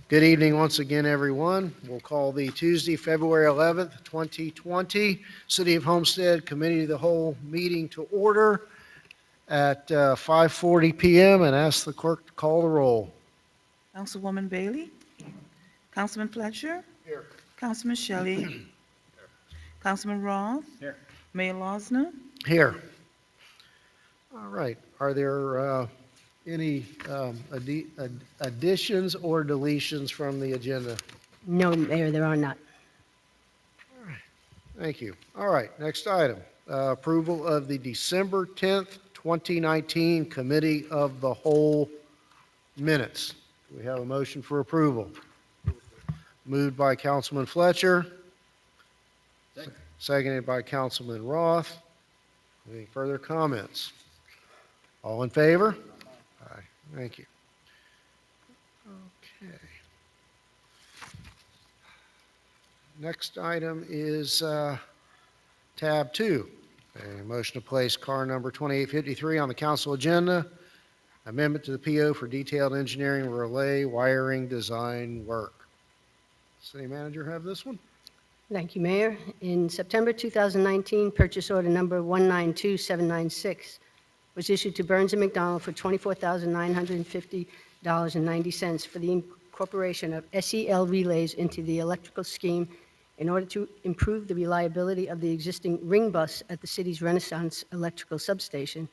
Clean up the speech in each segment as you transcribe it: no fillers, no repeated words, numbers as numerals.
Good evening once again, everyone. We'll call the Tuesday, February 11th, 2020, City of Homestead Committee of the Whole meeting to order at 5:40 PM and ask the clerk to call the roll. Councilwoman Bailey? Councilman Fletcher? Here. Councilman Shelley? Councilman Roth? Here. Mayor Losner? Here. All right. Are there any additions or deletions from the agenda? No, Mayor, there are not. Thank you. All right, next item. Approval of the December 10th, 2019 Committee of the Whole minutes. Do we have a motion for approval? Moved by Councilman Fletcher. Seconded by Councilman Roth. Any further comments? All in favor? Aye. Thank you. Okay. Next item is tab 2. A motion to place car number 2853 on the council agenda. Amendment to the PO for detailed engineering relay wiring design work. City manager have this one? Thank you, Mayor. In September 2019, purchase order number 192796 was issued to Burns & McDonnell for $24,950.90 for the incorporation of SEL relays into the electrical scheme in order to improve the reliability of the existing ring bus at the city's Renaissance electrical substation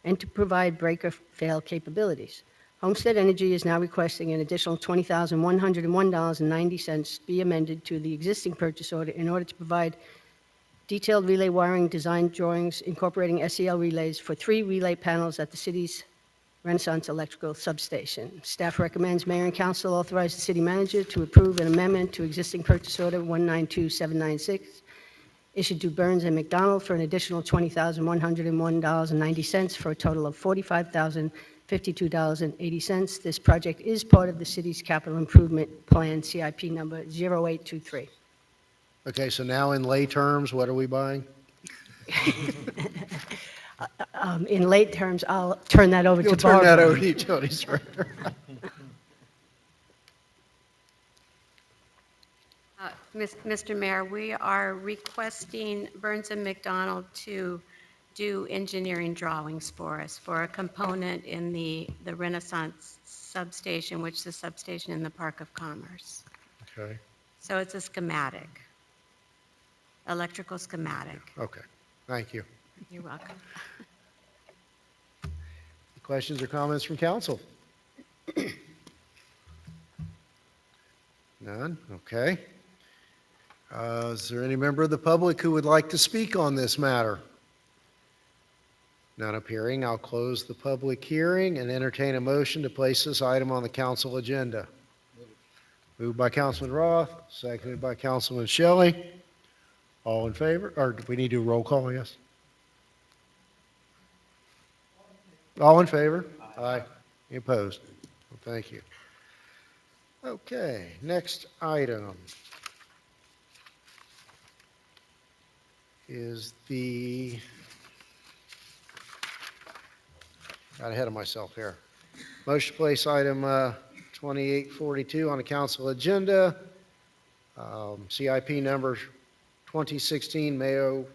and to provide breaker fail capabilities. Homestead Energy is now requesting an additional $20,101.90 be amended to the existing purchase order in order to provide detailed relay wiring design drawings incorporating SEL relays for 3 relay panels at the city's Renaissance electrical substation. Staff recommends Mayor and Council authorize the city manager to approve an amendment to existing purchase order 192796 issued to Burns & McDonnell for an additional $20,101.90 for a total of $45,052.80. This project is part of the city's capital improvement plan, CIP number 0823. Okay, so now in lay terms, what are we buying? In late terms, I'll turn that over You'll to turn Barbara. that over to Utilities Director. Mr. Mayor, we are requesting Burns & McDonnell to do engineering drawings for us for a component in the Renaissance substation, which is the substation in the Park of Commerce. Okay, So it's a schematic, electrical schematic. okay, thank you. You're welcome. Questions or comments from council? None? Okay. Is there any member of the public who would like to speak on this matter? None appearing. I'll close the public hearing and entertain a motion to place this item on the council agenda. Moved by Councilman Roth, seconded by Councilman Shelley. All in favor? Or do we need to do a roll call, I guess? All in favor? Aye. Any opposed? Well, thank you. Okay, next item is got ahead of myself here. Motion to place item 2842 on the council agenda. CIP number 2016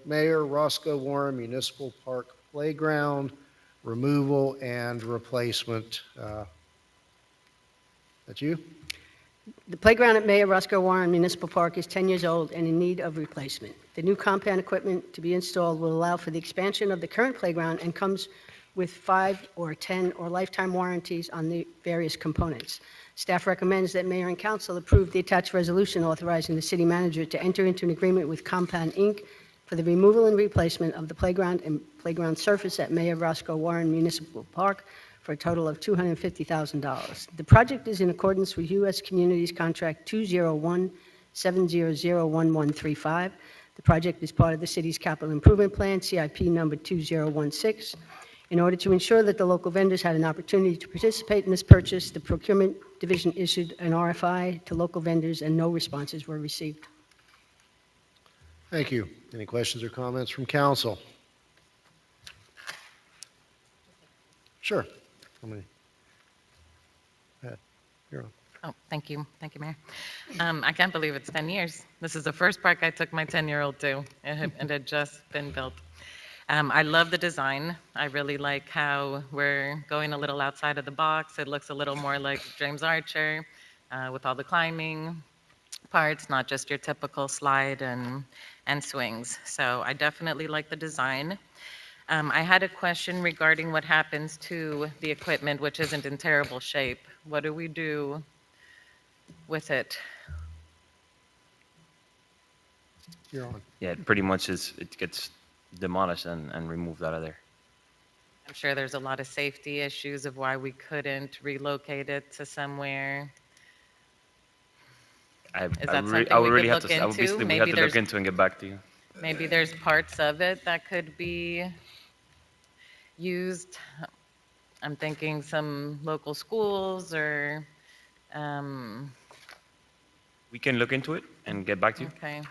Mayor Roscoe Warren Municipal Park Playground removal and replacement. That's you? The playground at Mayor Roscoe Warren Municipal Park is 10 years old and in need of replacement. The new compound equipment to be installed will allow for the expansion of the current playground and comes with 5 or 10 or lifetime warranties on the various components. Staff recommends that Mayor and Council approve the attached resolution authorizing the city manager to enter into an agreement with Compound Inc. for the removal and replacement of the playground and playground surface at Mayor Roscoe Warren Municipal Park for a total of $250,000. The project is in accordance with U.S. Communities Contract 201-700-1135. The project is part of the city's capital improvement plan, CIP number 2016. In order to ensure that the local vendors had an opportunity to participate in this purchase, the procurement division issued an RFI to local vendors and no responses were received. Thank you. Any questions or comments from council? Sure. How many? Go ahead. You're on. Oh, thank you. Thank you, Mayor. I can't believe it's 10 years. This is the first park I took my 10-year-old to. It had just been built. I love the design. I really like how we're going a little outside of the box. It looks a little more like James Archer with all the climbing parts, not just your typical slide and swings. So I definitely like the design. I had a question regarding what happens to the equipment, which isn't in terrible shape. What do we do with it? You're on. Yeah, it pretty much it gets demolished and removed out of there. I'm sure there's a lot of safety issues of why we couldn't relocate it to somewhere. Is that something I would we really could have look to, I would into? basically, we have Maybe to there's, look into and get back to you. maybe there's parts of it that could be used. I'm thinking some local schools or, We can look into it and get back to you. okay.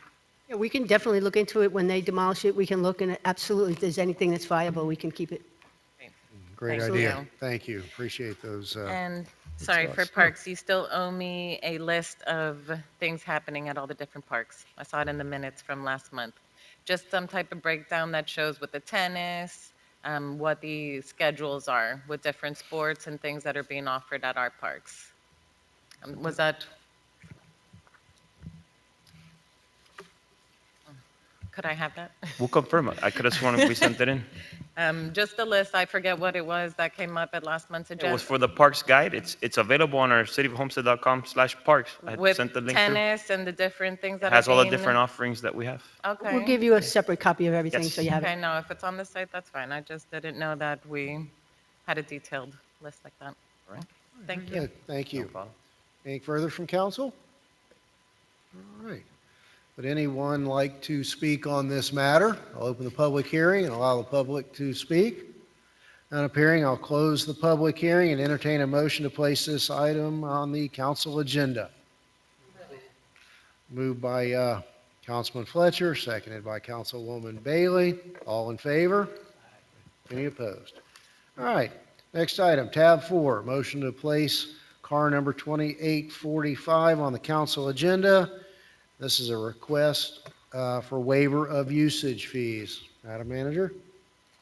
Yeah, we can definitely look into it. When they demolish it, we can look and absolutely, if there's anything that's viable, we can keep it. Great Thank idea. you. Thank you. Appreciate those. And sorry, for thoughts. parks, you still owe me a list of things happening at all the different parks. I saw it in the minutes from last month. Just some type of breakdown that shows with the tennis, what the schedules are with different sports and things that are being offered at our parks. Was that? Could I have that? We'll confirm it. I could have sworn we sent it in. Just the list, I forget what it was that came up at last month's It was agenda. for the parks guide. It's available on our cityofhomestead.com/parks. I had With sent the link through. tennis and the different things It that has are all the being. different offerings that we have. Okay. We'll give you a separate copy of everything, so Yes. you have Okay, it. no, if it's on the site, that's fine. I just didn't know that we had a detailed list like that. All right. Thank you. Good. Thank No you. problem. Anything further from council? All right. Would anyone like to speak on this matter? I'll open the public hearing and allow the public to speak. None appearing, I'll close the public hearing and entertain a motion to place this item on the council agenda. Moved by Councilman Fletcher, seconded by Councilwoman Bailey. All in favor? Any opposed? All right, next item, tab 4, motion to place car number 2845 on the council agenda. This is a request for waiver of usage fees. Madam Manager?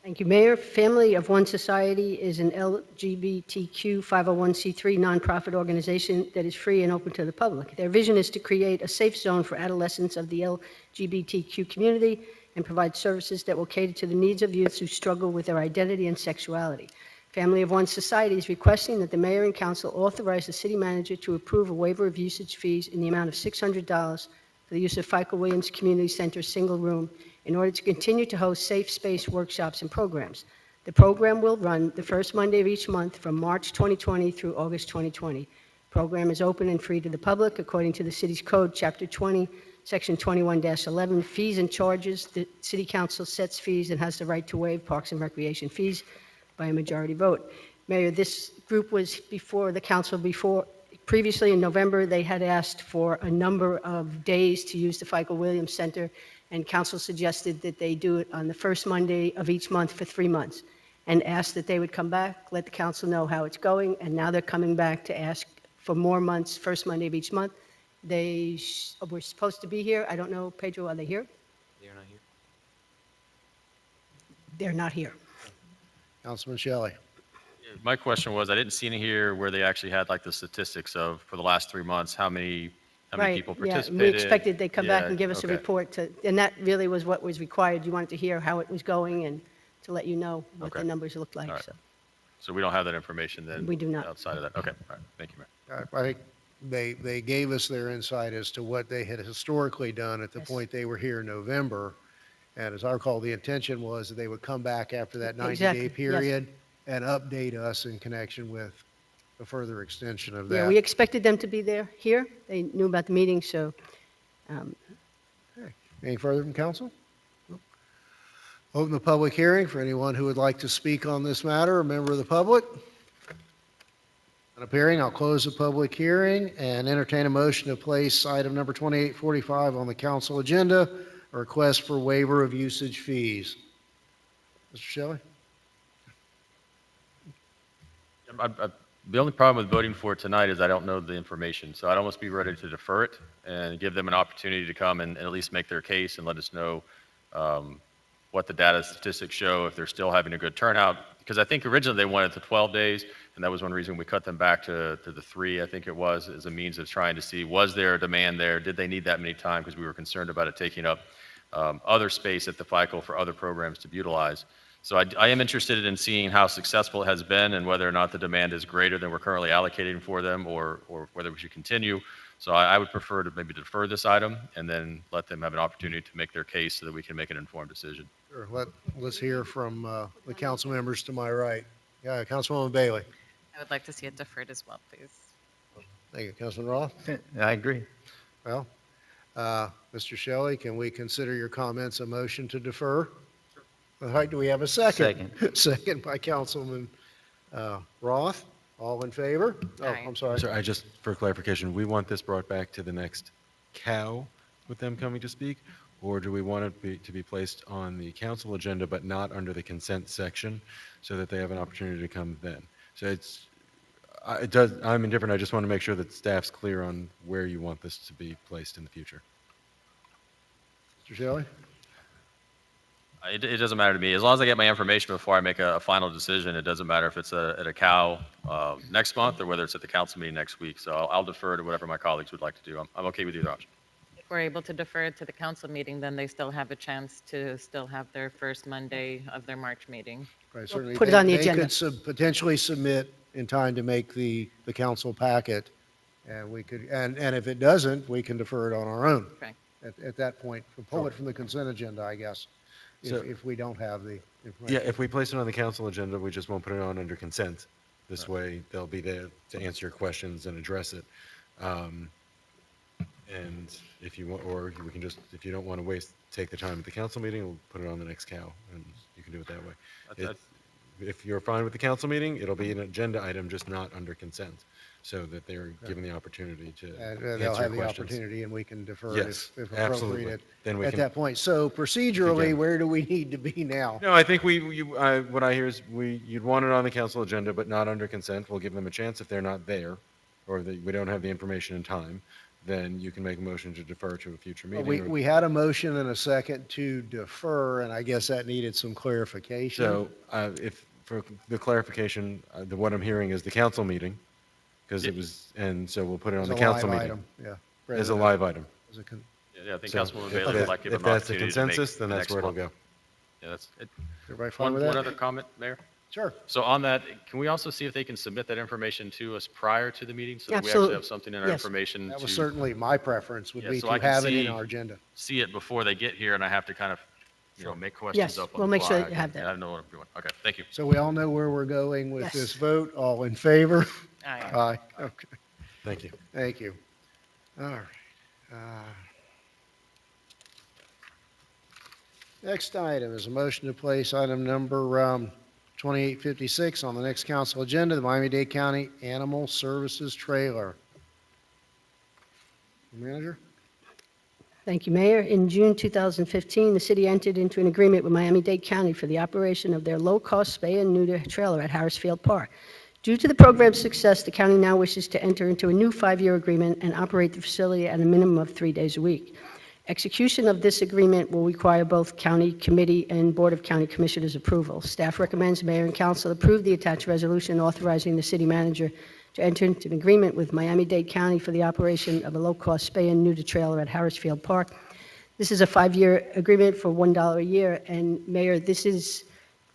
Thank you, Mayor. Family of One Society is an LGBTQ 501c3 nonprofit organization that is free and open to the public. Their vision is to create a safe zone for adolescents of the LGBTQ community and provide services that will cater to the needs of youths who struggle with their identity and sexuality. Family of One Society is requesting that the mayor and council authorize the city manager to approve a waiver of usage fees in the amount of $600 for the use of FICO Williams Community Center single room in order to continue to host safe space workshops and programs. The program will run the first Monday of each month from March 2020 through August 2020. Program is open and free to the public according to the city's code, Chapter 20, Section 21-11, fees and charges. The city council sets fees and has the right to waive parks and recreation fees by a majority vote. Mayor, this group was before the council previously in November. They had asked for a number of days to use the FICO Williams Center, and council suggested that they do it on the first Monday of each month for 3 months, and asked that they would come back, let the council know how it's going, and now they're coming back to ask for more months, first Monday of each month. They were supposed to be here. I don't know, Pedro, are they here? They're not here. They're not here. Councilman Shelley. My question was, I didn't see in here where they actually had like the statistics of, for the last 3 months, how many people Yeah, participated. we expected they'd come back Yeah, and give us a okay. report and that really was what was required. You wanted to hear how it was going and to let you know what the Okay. numbers looked like, All right. so. So we don't have that information then? We do not. Outside of that, okay, all right, thank you, Mayor. I think they gave us their insight as to what they had historically done at the Yes. point they were here in November. And as I recall, the intention was that they would come back after that 90-day Exactly, yes. period and update us in connection with a further extension of Yeah, that. we expected them to be here. They knew about the meeting, so, Any further from council? Open the public hearing for anyone who would like to speak on this matter, a member of the public. Not appearing, I'll close the public hearing and entertain a motion to place item number 2845 on the council agenda, a request for waiver of usage fees. Mr. Shelley? The only problem with voting for it tonight is I don't know the information, so I'd almost be ready to defer it and give them an opportunity to come and at least make their case and let us know what the data statistics show, if they're still having a good turnout. Because I think originally they wanted to 12 days, and that was one reason we cut them back to the 3, I think it was, as a means of trying to see, was there a demand there? Did they need that many time? Because we were concerned about it taking up other space at the FICO for other programs to utilize. So I am interested in seeing how successful it has been and whether or not the demand is greater than we're currently allocating for them, or whether we should continue. So I would prefer to maybe defer this item and then let them have an opportunity to make their case so that we can make an informed decision. Sure, let's hear from the council members to my right. Yeah, Councilwoman Bailey. I would like to see it deferred as well, please. Thank you. Councilman Roth? I agree. Well, Mr. Shelley, can we consider your comments a motion to defer? All right, do we have a second? Second by Councilman Roth. All in favor? Oh, Aye. I'm sorry. Sir, just for clarification, we want this brought back to the next cow with them coming to speak? Or do we want it to be placed on the council agenda but not under the consent section so that they have an opportunity to come then? So I'm indifferent. I just want to make sure that staff's clear on where you want this to be placed in the future. Mr. Shelley? It doesn't matter to me. As long as I get my information before I make a final decision, it doesn't matter if it's at a cow next month or whether it's at the council meeting next week. So I'll defer to whatever my colleagues would like to do. I'm okay with either option. If we're able to defer it to the council meeting, then they still have a chance to still have their first Monday of their March meeting. Right, certainly put it on the they agenda. could potentially submit in time to make the council packet, and we could, and if it doesn't, we can defer it on our own. Okay. At that point, pull it from the consent agenda, I guess, So- if we don't have the information. Yeah, if we place it on the council agenda, we just won't put it on under consent. This way, they'll be there to answer your questions and address it. And if you want, or we can just, if you don't want to take the time at the council meeting, we'll put it on the next cow, and you can do it that way. That's- If you're fine with the council meeting, it'll be an agenda item, just not under consent, so that they're given the opportunity to And answer they'll your have the questions. opportunity, and we can defer it Yes, if absolutely. appropriate Then we at can- that point. So procedurally, Again. where do we need to be now? No, I think what I hear is you'd want it on the council agenda, but not under consent. We'll give them a chance if they're not there, or that we don't have the information in time, then you can make a motion to defer to a future meeting. We had a motion and a second to defer, and I guess that needed some clarification. So, if, for the clarification, what I'm hearing is the council meeting, because it was, and so we'll put it on As the a council live meeting. item, yeah. As a Rather live item. than as a Yeah, I think So Councilwoman if Bailey that- would like to give if them an that's the opportunity to make consensus, then the that's next where it'll month. go. Yeah, that's it. Everybody fine with One that? other comment, Mayor? Sure. So on that, can we also see if they can submit that information to us prior to the meeting so that we actually Absolutely. have something in our Yes. information That was to certainly my preference, would Yeah, be so to I can have it in see- our agenda. see it before they get here and I have to kind of, make questions Yes, up on we'll the make fly? sure that you have that. I know what I'm doing. Okay, thank you. So we all know where we're going with Yes. this vote. All in favor? Aye. Aye. Okay, Thank you. thank you. All right. Next item is a motion to place item number 2856 on the next council agenda, the Miami-Dade County Animal Services Trailer. Manager? Thank you, Mayor. In June 2015, the city entered into an agreement with Miami-Dade County for the operation of their low-cost spay and neuter trailer at Harrisfield Park. Due to the program's success, the county now wishes to enter into a new 5-year agreement and operate the facility at a minimum of 3 days a week. Execution of this agreement will require both County Committee and Board of County Commissioners' approval. Staff recommends Mayor and Council approve the attached resolution authorizing the city manager to enter into an agreement with Miami-Dade County for the operation of a low-cost spay and neuter trailer at Harrisfield Park. This is a 5-year agreement for $1 a year, and Mayor, this is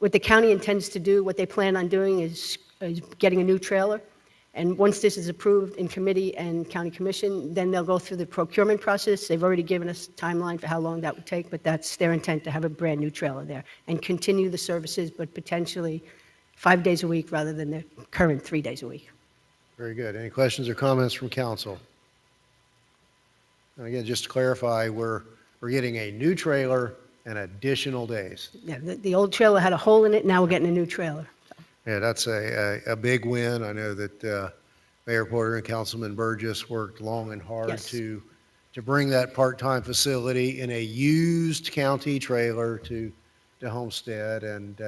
what the county intends to do. What they plan on doing is getting a new trailer, and once this is approved in committee and county commission, then they'll go through the procurement process. They've already given us a timeline for how long that would take, but that's their intent, to have a brand-new trailer there and continue the services, but potentially 5 days a week rather than the current 3 days a week. Very good. Any questions or comments from council? And again, just to clarify, we're getting a new trailer and additional days. Yeah, the old trailer had a hole in it, now we're getting a new trailer. Yeah, that's a big win. I know that Mayor Porter and Councilman Burgess worked long and hard Yes. to bring that part-time facility in a used county trailer to Homestead, and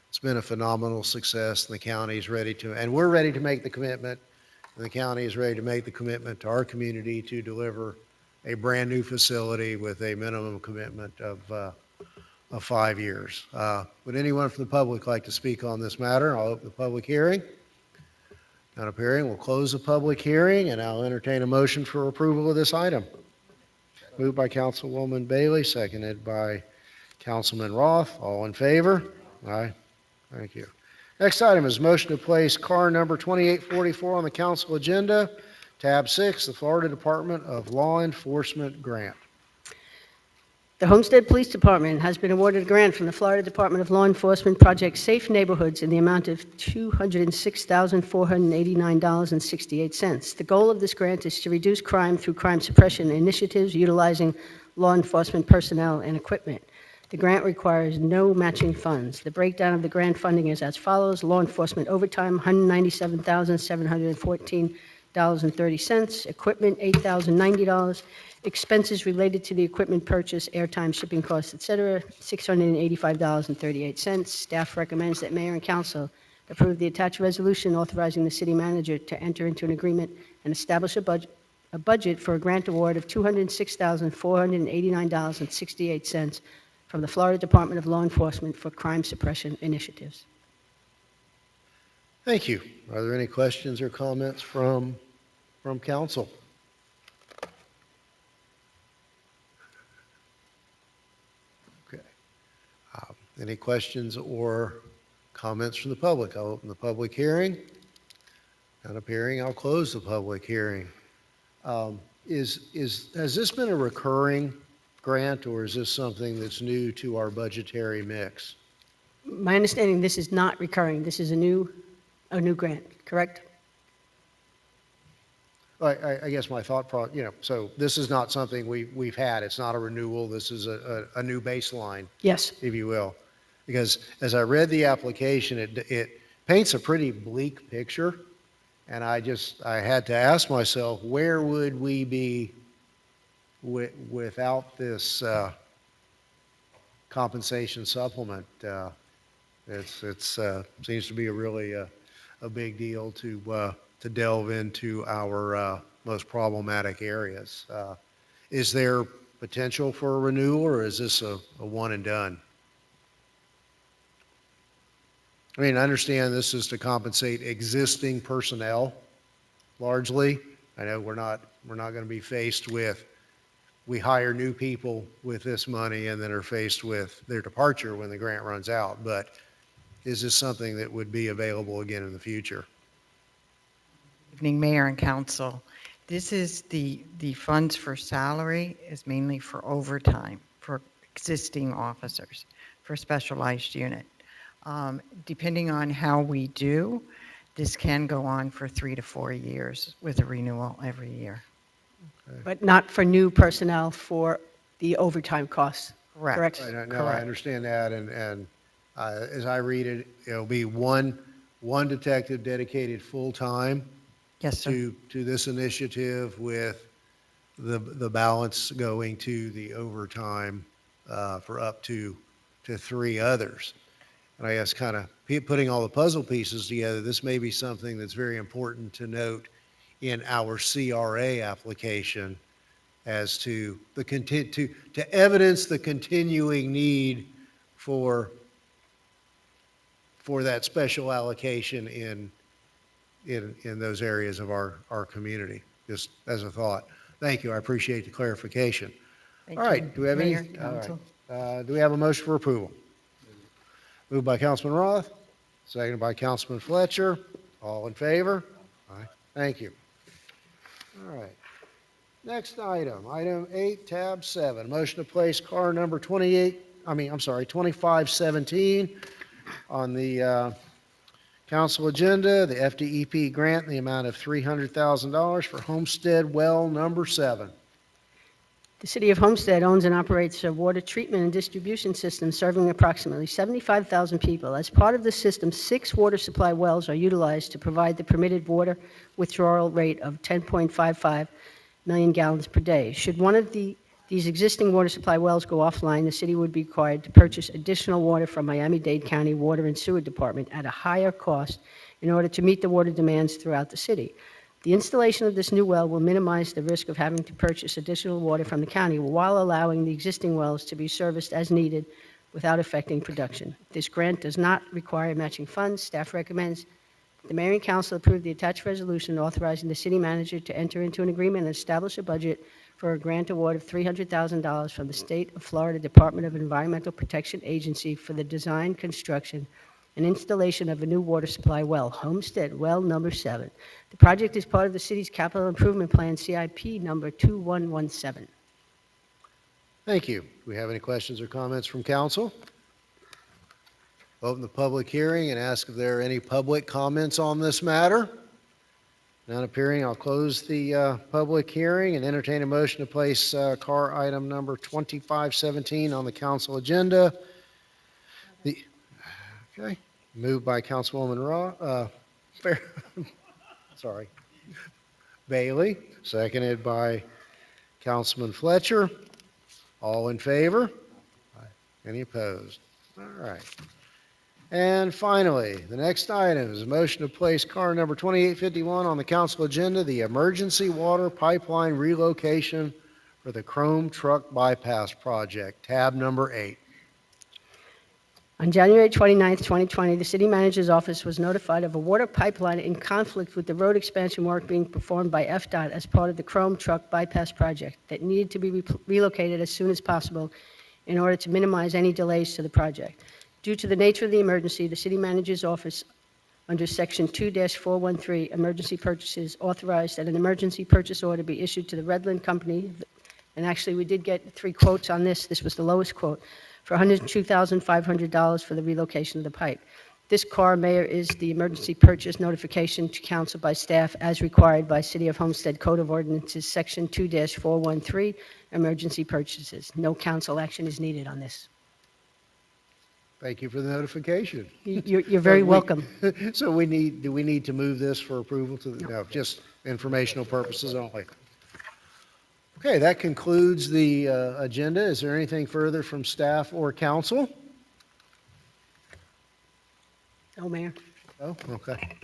It's been a phenomenal success, and the county's ready to, and we're ready to make the commitment, and the county is ready to make the commitment to our community to deliver a brand-new facility with a minimum commitment of 5 years. Would anyone from the public like to speak on this matter? I'll open the public hearing. Not appearing, we'll close the public hearing, and I'll entertain a motion for approval of this item. Moved by Councilwoman Bailey, seconded by Councilman Roth. All in favor? Aye. Thank you. Next item is motion to place car number 2844 on the council agenda, tab 6, the Florida Department of Law Enforcement grant. The Homestead Police Department has been awarded a grant from the Florida Department of Law Enforcement Project Safe Neighborhoods in the amount of $206,489.68. The goal of this grant is to reduce crime through crime suppression initiatives utilizing law enforcement personnel and equipment. The grant requires no matching funds. The breakdown of the grant funding is as follows: law enforcement overtime, $197,714.30, equipment, $8,090, expenses related to the equipment purchase, airtime, shipping costs, etc., $685.38. Staff recommends that mayor and council approve the attached resolution authorizing the city manager to enter into an agreement and establish a budget for a grant award of $206,489.68 from the Florida Department of Law Enforcement for crime suppression initiatives. Thank you. Are there any questions or comments from council? Okay. Any questions or comments from the public? I'll open the public hearing. Not appearing, I'll close the public hearing. Has this been a recurring grant, or is this something that's new to our budgetary mix? My understanding, this is not recurring. This is a new grant, correct? I guess my thought, so this is not something we've had. It's not a renewal. This is a new baseline, Yes. if you will. Because as I read the application, it paints a pretty bleak picture. And I had to ask myself, where would we be without this compensation supplement? It seems to be a really a big deal to delve into our most problematic areas. Is there potential for a renewal, or is this a one and done? I mean, I understand this is to compensate existing personnel largely. I know we're not going to be faced with, we hire new people with this money and then are faced with their departure when the grant runs out. But is this something that would be available again in the future? Evening, Mayor and Council. This is the funds for salary is mainly for overtime for existing officers for specialized unit. Depending on how we do, this can go on for 3 to 4 years with a renewal every year. Okay. But not for new personnel for the overtime costs, correct? Right, no, I understand that, and as I read it, it'll be one detective dedicated full-time Yes, sir. to this initiative, with the balance going to the overtime for up to 3 others. And I guess kind of putting all the puzzle pieces together, this may be something that's very important to note in our CRA application as to to evidence the continuing need for that special allocation in those areas of our community, just as a thought. Thank you. I appreciate the clarification. Thank All right. you, Do we have Mayor, any? All Council. right. Do we have a motion for approval? Moved by Councilman Roth, seconded by Councilman Fletcher. All in favor? Aye. Thank you. All right. Next item, item 8, tab 7, motion to place car number 2517 on the council agenda, the FDEP grant in the amount of $300,000 for Homestead Well Number 7. The City of Homestead owns and operates a water treatment and distribution system serving approximately 75,000 people. As part of the system, 6 water supply wells are utilized to provide the permitted water withdrawal rate of 10.55 million gallons per day. Should one of the these existing water supply wells go offline, the city would be required to purchase additional water from Miami-Dade County Water and Sewer Department at a higher cost in order to meet the water demands throughout the city. The installation of this new well will minimize the risk of having to purchase additional water from the county while allowing the existing wells to be serviced as needed without affecting production. This grant does not require matching funds. Staff recommends the mayor and council approve the attached resolution authorizing the city manager to enter into an agreement and establish a budget for a grant award of $300,000 from the State of Florida Department of Environmental Protection Agency for the design, construction, and installation of a new water supply well, Homestead Well Number 7. The project is part of the city's capital improvement plan, CIP number 2117. Thank you. Do we have any questions or comments from council? Open the public hearing and ask if there are any public comments on this matter. None appearing, I'll close the public hearing and entertain a motion to place car item number 2517 on the council agenda. Okay, moved by Councilwoman Bailey, seconded by Councilman Fletcher. All in favor? Any opposed? All right. And finally, the next item is a motion to place car number 2851 on the council agenda, the emergency water pipeline relocation for the Chrome Truck Bypass Project, tab number 8. On January 29, 2020, the city manager's office was notified of a water pipeline in conflict with the road expansion work being performed by FDOT as part of the Chrome Truck Bypass Project that needed to be relocated as soon as possible in order to minimize any delays to the project. Due to the nature of the emergency, the city manager's office, under Section 2-413, Emergency Purchases, authorized that an emergency purchase order be issued to the Redland Company, and actually we did get 3 quotes on this. This was the lowest quote, for $102,500 for the relocation of the pipe. This car, Mayor, is the emergency purchase notification to council by staff as required by City of Homestead Code of Ordinances, Section 2-413, Emergency Purchases. No council action is needed on this. Thank you for the notification. You're very welcome. So do we need to move this for approval to the, no, just informational purposes only? Okay, that concludes the agenda. Is there anything further from staff or council? No, Mayor. Oh, okay.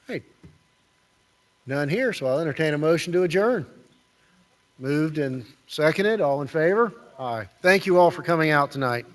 Hey, none here, so I'll entertain a motion to adjourn. Moved and seconded, all in favor? Aye. Thank you all for coming out tonight.